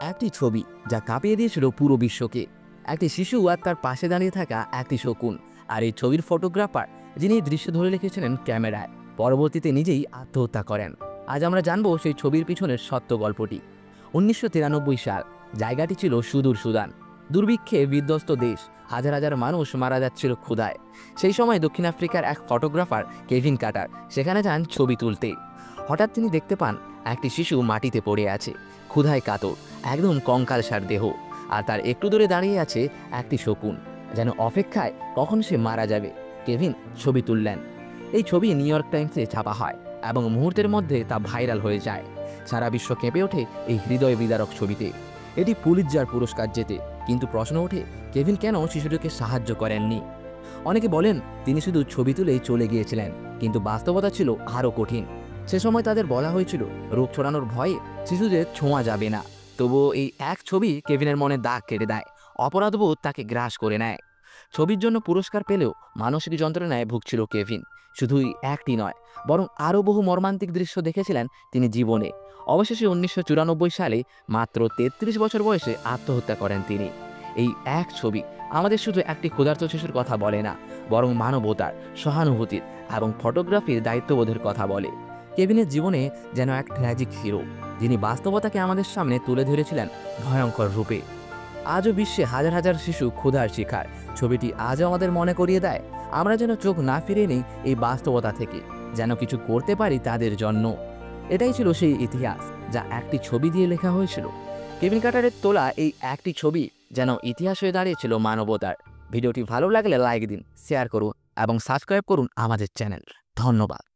একটি ছবি যা কাঁপিয়ে দিয়েছিল পুরো বিশ্বকে। একটি শিশু আর তার পাশে দাঁড়িয়ে থাকা একটি শকুন। আর এই ছবির ফটোগ্রাফার, যিনি এই দৃশ্য ধরে রেখেছিলেন ক্যামেরায়, পরবর্তীতে নিজেই আত্মহত্যা করেন। আজ আমরা জানবো সেই ছবির পিছনের সত্য গল্পটি। 1993 সাল। জায়গাটি ছিল সুদূর সুদান। দুর্ভিক্ষে বিধ্বস্ত দেশ। হাজার হাজার মানুষ মারা যাচ্ছিল ক্ষুধায়। সেই সময় দক্ষিণ আফ্রিকার এক ফটোগ্রাফার কেভিন কাটার সেখানে যান ছবি তুলতে। হঠাৎ তিনি দেখতে পান একটি শিশু মাটিতে পড়ে আছে, ক্ষুধায় কাতর, একদম কঙ্কালসার দেহ। আর তার একটু দূরে দাঁড়িয়ে আছে একটি শকুন, যেন অপেক্ষায় কখন সে মারা যাবে। কেভিন ছবি তুললেন। এই ছবি নিউ ইয়র্ক টাইমসে ছাপা হয় এবং মুহূর্তের মধ্যে তা ভাইরাল হয়ে যায়। সারা বিশ্ব কেঁপে ওঠে এই হৃদয় বিদারক ছবিতে। এটি পুলিৎজার পুরস্কার জেতে। কিন্তু প্রশ্ন ওঠে, কেভিন কেন শিশুটিকে সাহায্য করেননি? অনেকে বলেন তিনি শুধু ছবি তুলেই চলে গিয়েছিলেন, কিন্তু বাস্তবতা ছিল আরও কঠিন। সে সময় তাদের বলা হয়েছিল রোগ ছড়ানোর ভয়ে শিশুদের ছোঁয়া যাবে না। তবুও এই এক ছবি কেভিনের মনে দাগ কেটে দেয়। অপরাধবোধ তাকে গ্রাস করে নেয়। ছবির জন্য পুরস্কার পেলেও মানসিক যন্ত্রণায় ভুগছিল কেভিন। শুধুই একটি নয়, বরং আরও বহু মর্মান্তিক দৃশ্য দেখেছিলেন তিনি জীবনে। অবশেষে 1994 সালে মাত্র 33 বছর বয়সে আত্মহত্যা করেন তিনি। এই এক ছবি আমাদের শুধু একটি ক্ষুধার্ত শিশুর কথা বলে না, বরং মানবতার, সহানুভূতির এবং ফটোগ্রাফির দায়িত্ববোধের কথা বলে। কেভিনের জীবনে যেন এক ট্র্যাজিক হিরো, যিনি বাস্তবতাকে আমাদের সামনে তুলে ধরেছিলেন ভয়ঙ্কর রূপে। আজও বিশ্বে হাজার হাজার শিশু ক্ষুধার শিকার। ছবিটি আজও আমাদের মনে করিয়ে দেয় আমরা যেন চোখ না ফিরিয়ে নেই এই বাস্তবতা থেকে, যেন কিছু করতে পারি তাদের জন্য। এটাই ছিল সেই ইতিহাস যা একটি ছবি দিয়ে লেখা হয়েছিল। কেভিন কাটারের তোলা এই একটি ছবি যেন ইতিহাস হয়ে দাঁড়িয়েছিল মানবতার। ভিডিওটি ভালো লাগলে লাইক দিন, শেয়ার করুন এবং সাবস্ক্রাইব করুন আমাদের চ্যানেল। ধন্যবাদ।